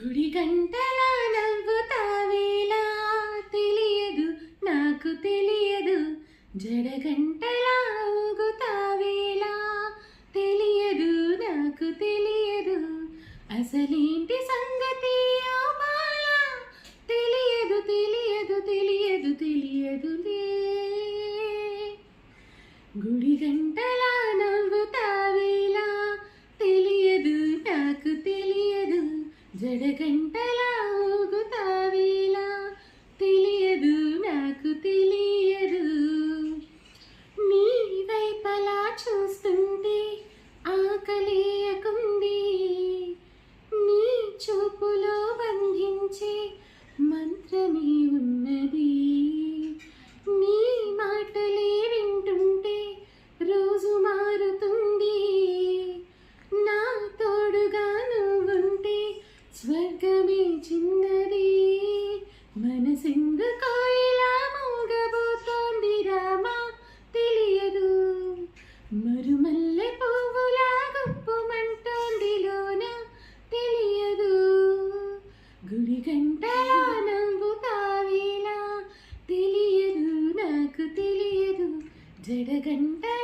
గుడి గంటలా నవ్వుతావేలా తెలియదు నాకు తెలియదు, జడగంటలా ఊగుతావేలా తెలియదు నాకు తెలియదు, అసలేంటి సంగతి ఓ బాలా తెలియదు తెలియదు తెలియదు తెలియదులే. గుడి గంటలా నవ్వుతావేలా తెలియదు నాకు తెలియదు, జడగంటలా ఊగుతావేలా తెలియదు నాకు తెలియదు. నీ వైపలా చూస్తుంటే ఆకలేయకుంది, నీ చూపులో బంధించే మంత్రమే ఉన్నది, నీ మాటలే వింటుంటే రోజు మారుతుంది, నా తోడుగా నువ్వుంటే స్వర్గమే చిన్నది, మనసెందుకో ఇలా మోగబోతోంది రామా తెలియదు, మరుమల్లె పువ్వులా గుప్పుమంటోంది లోన తెలియదు. గుడి గంటలా నవ్వుతావేలా తెలియదు నాకు తెలియదు, జడగంటలా